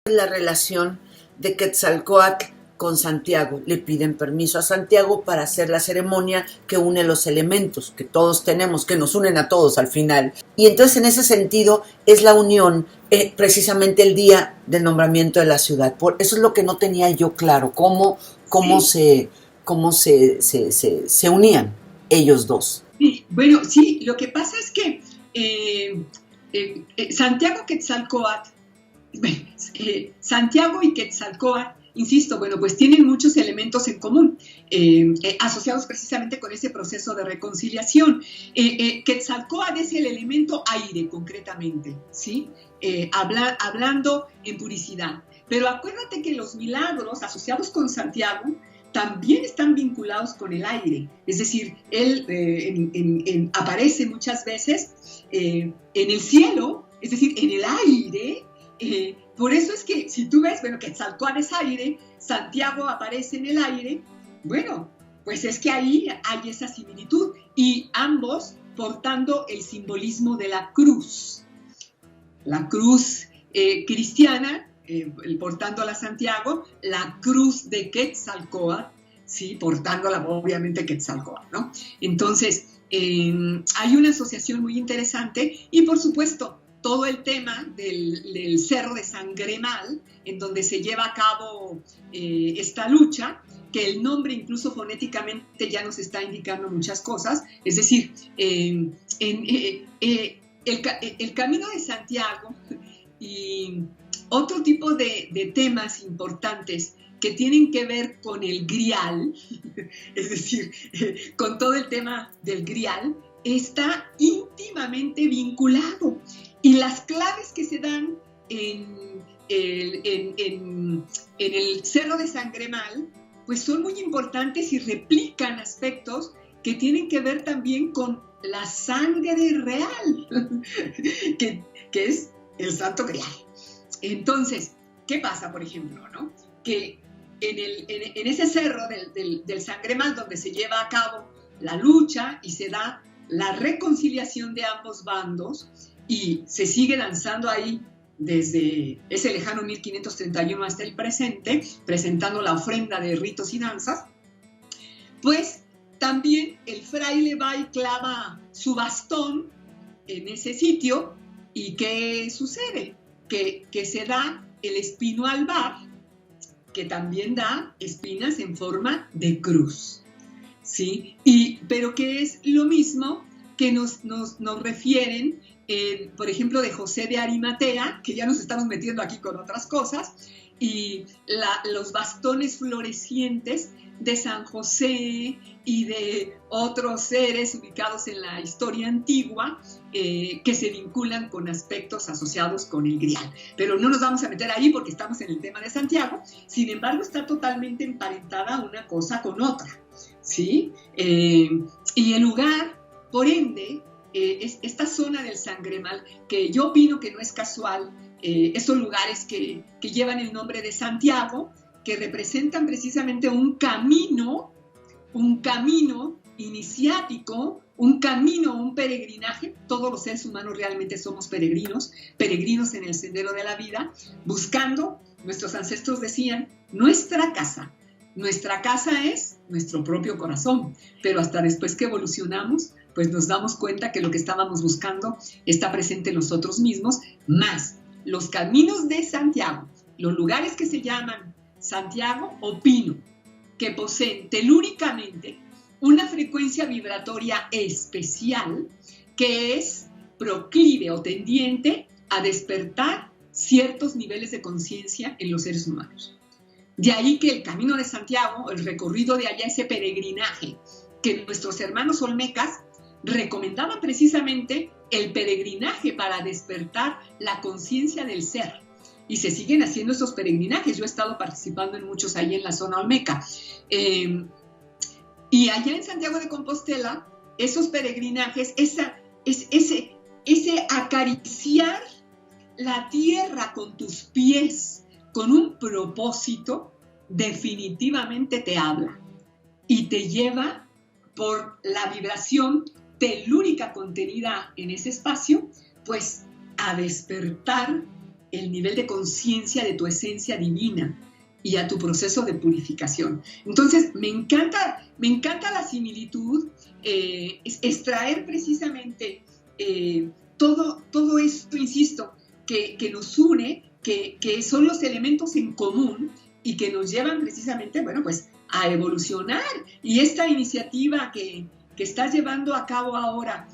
la relación de Quetzalcóatl con Santiago. Le piden permiso a Santiago para hacer la ceremonia que une los elementos que todos tenemos, que nos unen a todos al final. Y entonces en ese sentido es la unión, precisamente el día del nombramiento de la ciudad. Por eso es lo que no tenía yo claro, cómo Sí. se unían ellos dos. Sí, bueno, sí, lo que pasa es que Santiago Quetzalcóatl, Santiago y Quetzalcóatl, insisto, bueno, pues tienen muchos elementos en común, asociados precisamente con ese proceso de reconciliación. Quetzalcóatl es el elemento aire, concretamente, ¿sí? Hablando en puricidad. Pero acuérdate que los milagros asociados con Santiago también están vinculados con el aire. Es decir, él aparece muchas veces en el cielo, es decir, en el aire. Por eso es que si tú ves, bueno, Quetzalcóatl es aire, Santiago aparece en el aire, bueno, pues es que ahí hay esa similitud, y ambos portando el simbolismo de la cruz cristiana, portándola Santiago, la cruz de Quetzalcóatl, sí, portándola obviamente Quetzalcóatl, ¿no? Entonces, hay una asociación muy interesante, y por supuesto, todo el tema del Cerro de Sangremal, en donde se lleva a cabo esta lucha, que el nombre incluso fonéticamente ya nos está indicando muchas cosas, es decir, el Camino de Santiago y otro tipo de temas importantes que tienen que ver con el grial, es decir, con todo el tema del grial, está íntimamente vinculado. Y las claves que se dan en el Cerro de Sangremal, pues son muy importantes y replican aspectos que tienen que ver también con la sangre real, que es el Santo Grial. Entonces, ¿qué pasa, por ejemplo, ¿no? Que en ese cerro del Sangremal, donde se lleva a cabo la lucha y se da la reconciliación de ambos bandos, y se sigue danzando ahí desde ese lejano 1531 hasta el presente, presentando la ofrenda de ritos y danzas, pues también el fraile va y clava su bastón en ese sitio. ¿Y qué sucede? Que se da el espino albar, que también da espinas en forma de cruz, ¿sí? Pero que es lo mismo que nos refieren, por ejemplo, de José de Arimatea, que ya nos estamos metiendo aquí con otras cosas, y los bastones florecientes de San José y de otros seres ubicados en la historia antigua, que se vinculan con aspectos asociados con el grial. Pero no nos vamos a meter ahí porque estamos en el tema de Santiago. Sin embargo, está totalmente emparentada una cosa con otra, ¿sí? Y el lugar, por ende, es esta zona del Sangremal, que yo opino que no es casual, estos lugares que llevan el nombre de Santiago, que representan precisamente un camino iniciático, un camino, un peregrinaje. Todos los seres humanos realmente somos peregrinos en el sendero de la vida, buscando, nuestros ancestros decían, nuestra casa. Nuestra casa es nuestro propio corazón, pero hasta después que evolucionamos, pues nos damos cuenta que lo que estábamos buscando está presente en nosotros mismos, más los caminos de Santiago, los lugares que se llaman Santiago, opino que poseen telúricamente una frecuencia vibratoria especial que es proclive o tendiente a despertar ciertos niveles de conciencia en los seres humanos. De ahí que el Camino de Santiago, el recorrido de allá, ese peregrinaje que nuestros hermanos olmecas recomendaban, precisamente el peregrinaje para despertar la conciencia del ser. Y se siguen haciendo esos peregrinajes. Yo he estado participando en muchos ahí en la zona olmeca. Y allá en Santiago de Compostela, esos peregrinajes, ese acariciar la tierra con tus pies, con un propósito, definitivamente te habla y te lleva por la vibración telúrica contenida en ese espacio, pues a despertar el nivel de conciencia de tu esencia divina y a tu proceso de purificación. Entonces, me encanta la similitud, extraer precisamente todo esto, insisto, que nos une, que son los elementos en común y que nos llevan precisamente, bueno, pues a evolucionar. Y esta iniciativa que estás llevando a cabo ahora,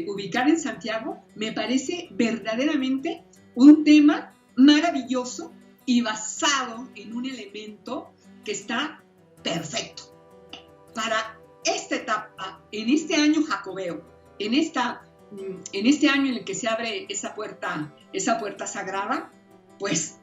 ubicada en Santiago, me parece verdaderamente un tema maravilloso y basado en un elemento que está perfecto para esta etapa, en este año jacobeo, en este año en el que se abre esa puerta sagrada, pues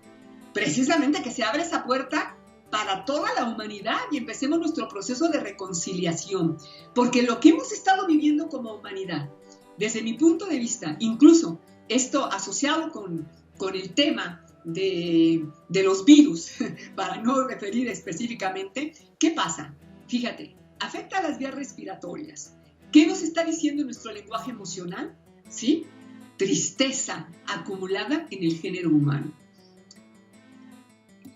precisamente que se abre esa puerta para toda la humanidad y empecemos nuestro proceso de reconciliación, porque lo que hemos estado viviendo como humanidad, desde mi punto de vista, incluso esto asociado con el tema de los virus, para no referir específicamente, ¿qué pasa? Fíjate, afecta a las vías respiratorias. ¿Qué nos está diciendo nuestro lenguaje emocional? ¿Sí? Tristeza acumulada en el género humano.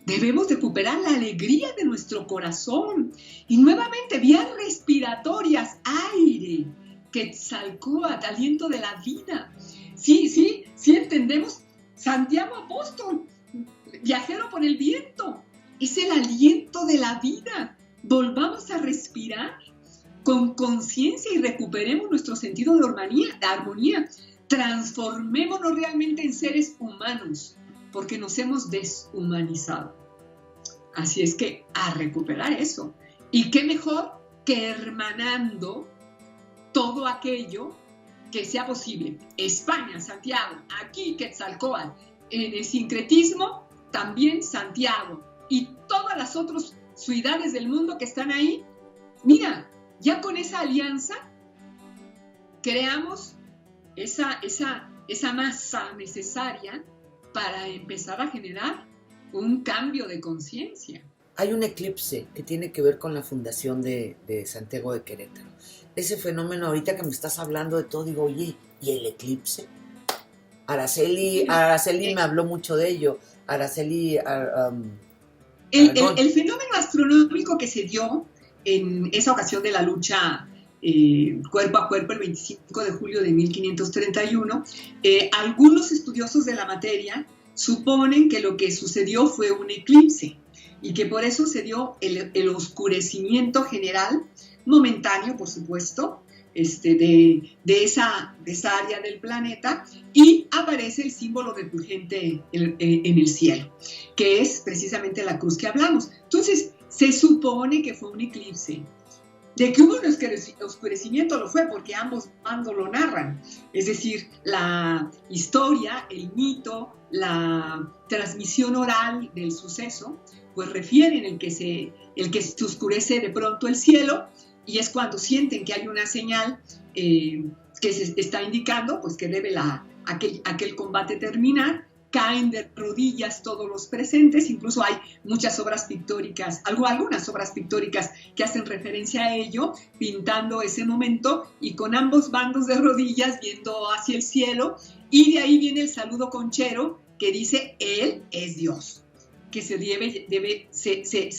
Debemos recuperar la alegría de nuestro corazón. Y nuevamente, vías respiratorias, aire, Quetzalcóatl, aliento de la vida. Sí, entendemos. Santiago Apóstol, viajero por el viento, es el aliento de la vida. Volvamos a respirar con conciencia y recuperemos nuestro sentido de armonía. Transformémonos realmente en seres humanos, porque nos hemos deshumanizado. Así es que a recuperar eso. Y qué mejor que hermanando todo aquello que sea posible. España, Santiago, aquí Quetzalcóatl, en el sincretismo también Santiago y todas las otras ciudades del mundo que están ahí. Mira, ya con esa alianza creamos esa masa necesaria para empezar a generar un cambio de conciencia. Hay un eclipse que tiene que ver con la fundación de Santiago de Querétaro. Ese fenómeno, ahorita que me estás hablando de todo, digo, oye, ¿y el eclipse? Araceli me habló mucho de ello. El fenómeno astronómico que se dio en esa ocasión de la lucha cuerpo a cuerpo el 25 de julio de 1531, algunos estudiosos de la materia suponen que lo que sucedió fue un eclipse y que por eso se dio el oscurecimiento general, momentáneo por supuesto, de esa área del planeta, y aparece el símbolo refulgente en el cielo, que es precisamente la cruz que hablamos. Entonces, se supone que fue un eclipse. De que hubo un oscurecimiento lo fue porque ambos bandos lo narran. Es decir, la historia, el mito, la transmisión oral del suceso, pues refieren el que se oscurece de pronto el cielo, y es cuando sienten que hay una señal que se está indicando pues que debe aquel combate terminar. Caen de rodillas todos los presentes, incluso hay muchas obras pictóricas, algunas obras pictóricas que hacen referencia a ello, pintando ese momento y con ambos bandos de rodillas viendo hacia el cielo, y de ahí viene el saludo conchero que dice Él es Dios, que se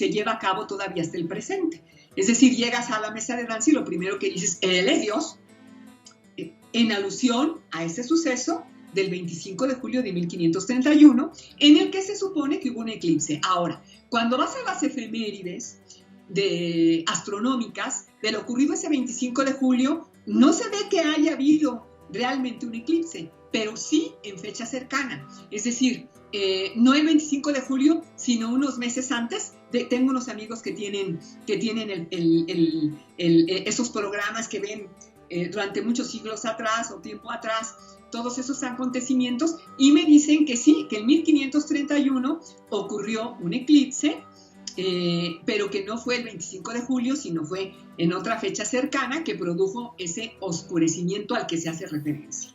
lleva a cabo todavía hasta el presente. Es decir, llegas a la mesa de danza y lo primero que dices, Él es Dios, en alusión a ese suceso del 25 de julio de 1531, en el que se supone que hubo un eclipse. Ahora, cuando vas a las efemérides astronómicas de lo ocurrido ese 25 de julio, no se ve que haya habido realmente un eclipse, pero sí en fecha cercana. Es decir, no el 25 de julio, sino unos meses antes. Tengo unos amigos que tienen esos programas que ven durante muchos siglos atrás o tiempo atrás, todos esos acontecimientos, y me dicen que sí, que en 1531 ocurrió un eclipse, pero que no fue el 25 de julio, sino fue en otra fecha cercana que produjo ese oscurecimiento al que se hace referencia.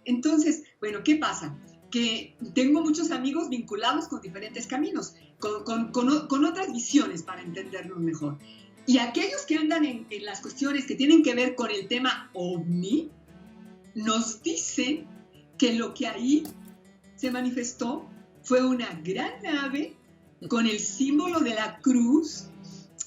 Entonces, bueno, ¿qué pasa? Que tengo muchos amigos vinculados con diferentes caminos, con otras visiones para entendernos mejor. Y aquellos que andan en las cuestiones que tienen que ver con el tema OVNI, nos dicen que lo que ahí se manifestó fue una gran nave con el símbolo de la cruz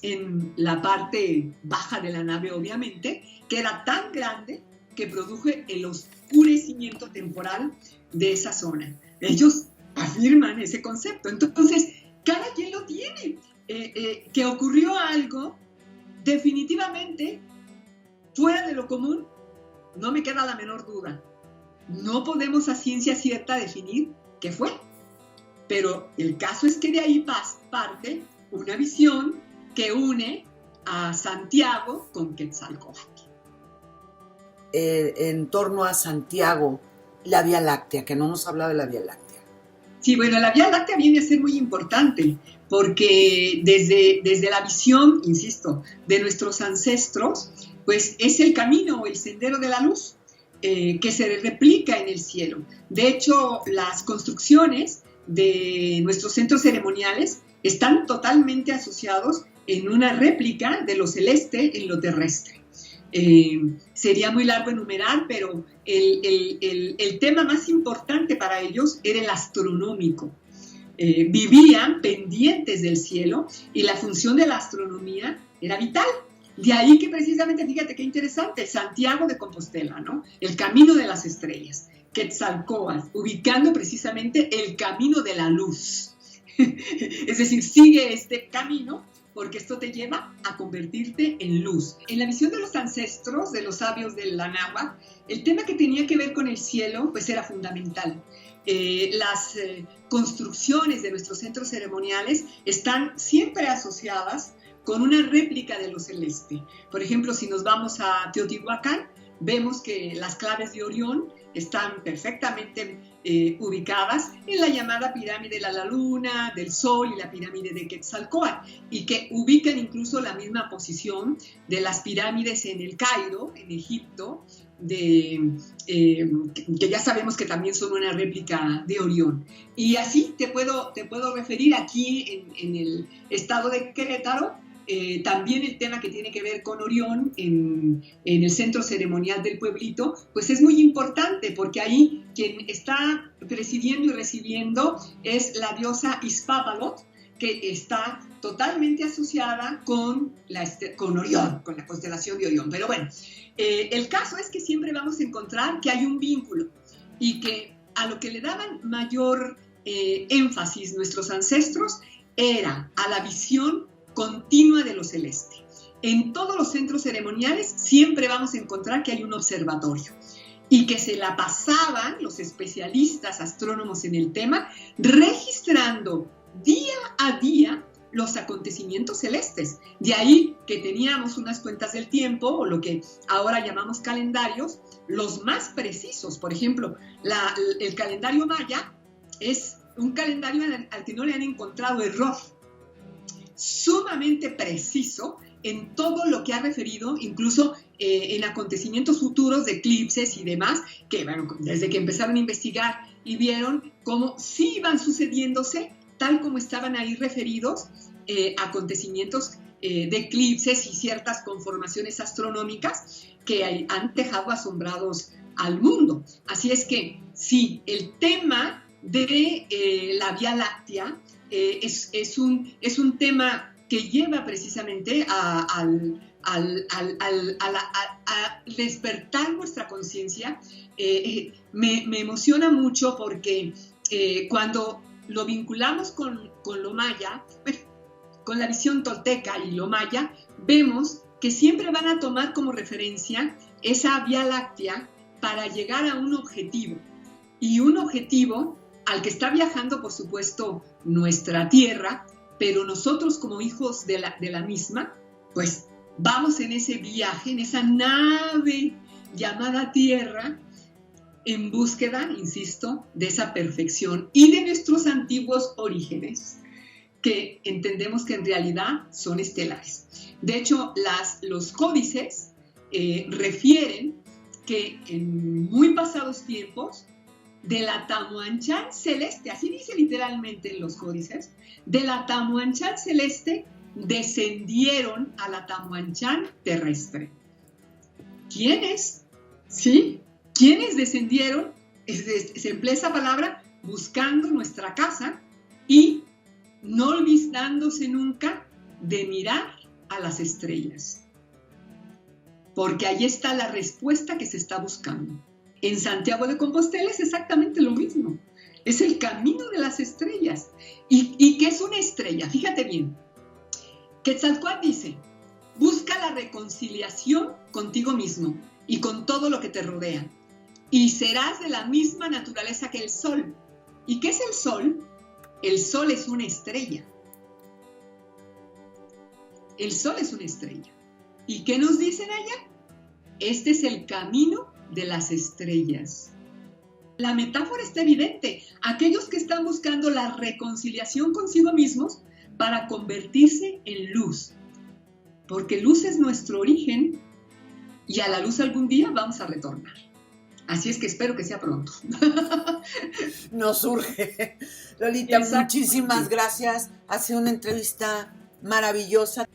en la parte baja de la nave, obviamente, que era tan grande que produjo el oscurecimiento temporal de esa zona. Ellos afirman ese concepto. Entonces, cada quien lo tiene. Que ocurrió algo definitivamente fuera de lo común, no me queda la menor duda. No podemos a ciencia cierta definir qué fue. Pero el caso es que de ahí parte una visión que une a Santiago con Quetzalcóatl. En torno a Santiago, la Vía Láctea, que no nos habla de la Vía Láctea. Sí, bueno, la Vía Láctea viene a ser muy importante porque desde la visión, insisto, de nuestros ancestros, pues es el camino o el sendero de la luz que se replica en el cielo. De hecho, las construcciones de nuestros centros ceremoniales están totalmente asociados en una réplica de lo celeste en lo terrestre. Sería muy largo enumerar, pero el tema más importante para ellos era el astronómico. Vivían pendientes del cielo y la función de la astronomía era vital. De ahí que precisamente, fíjate qué interesante, Santiago de Compostela, ¿no? El camino de las estrellas. Quetzalcóatl, ubicando precisamente el camino de la luz. Es decir, sigue este camino porque esto te lleva a convertirte en luz. En la visión de los ancestros, de los sabios del Anáhuac, el tema que tenía que ver con el cielo, pues era fundamental. Las construcciones de nuestros centros ceremoniales están siempre asociadas con una réplica de lo celeste. Por ejemplo, si nos vamos a Teotihuacán, vemos que las claves de Orión están perfectamente ubicadas en la llamada pirámide de la Luna, del Sol y la pirámide de Quetzalcóatl, y que ubican incluso la misma posición de las pirámides en el Cairo, en Egipto, que ya sabemos que también son una réplica de Orión. Y así te puedo referir aquí en el estado de Querétaro. También el tema que tiene que ver con Orión en el centro ceremonial del pueblito, pues es muy importante porque ahí quien está presidiendo y recibiendo es la diosa Izpápalot, que está totalmente asociada con Orión, con la constelación de Orión. Pero bueno, el caso es que siempre vamos a encontrar que hay un vínculo y que a lo que le daban mayor énfasis nuestros ancestros era a la visión continua de lo celeste. En todos los centros ceremoniales siempre vamos a encontrar que hay un observatorio y que se la pasaban los especialistas astrónomos en el tema registrando día a día los acontecimientos celestes. De ahí que teníamos unas cuentas del tiempo, o lo que ahora llamamos calendarios, los más precisos. Por ejemplo, el calendario maya es un calendario al que no le han encontrado error, sumamente preciso en todo lo que ha referido, incluso en acontecimientos futuros de eclipses y demás, que bueno, desde que empezaron a investigar y vieron cómo sí iban sucediéndose tal como estaban ahí referidos acontecimientos de eclipses y ciertas conformaciones astronómicas que han dejado asombrados al mundo. Así es que sí, el tema de la Vía Láctea es un tema que lleva precisamente a despertar nuestra conciencia. Me emociona mucho porque cuando lo vinculamos con lo maya, con la visión tolteca y lo maya, vemos que siempre van a tomar como referencia esa Vía Láctea para llegar a un objetivo. Y un objetivo al que está viajando, por supuesto, nuestra Tierra, pero nosotros como hijos de la misma, pues vamos en ese viaje, en esa nave llamada Tierra, en búsqueda, insisto, de esa perfección y de nuestros antiguos orígenes, que entendemos que en realidad son estelares. De hecho, los códices refieren que en muy pasados tiempos, de la Tamuanchán celeste, así dice literalmente en los códices, de la Tamuanchán celeste descendieron a la Tamuanchán terrestre. ¿Quiénes? ¿Sí? ¿Quiénes descendieron? Se emplea esa palabra buscando nuestra casa y no olvidándose nunca de mirar a las estrellas. Porque ahí está la respuesta que se está buscando. En Santiago de Compostela es exactamente lo mismo. Es el camino de las estrellas. ¿Y qué es una estrella? Fíjate bien. Quetzalcóatl dice, busca la reconciliación contigo mismo y con todo lo que te rodea. Y serás de la misma naturaleza que el sol. ¿Y qué es el sol? El sol es una estrella. El sol es una estrella. ¿Y qué nos dicen allá? Este es el camino de las estrellas. La metáfora está evidente. Aquellos que están buscando la reconciliación consigo mismos para convertirse en luz. Porque luz es nuestro origen y a la luz algún día vamos a retornar. Así es que espero que sea pronto. Nos urge. Lolita, muchísimas gracias. Ha sido una entrevista maravillosa.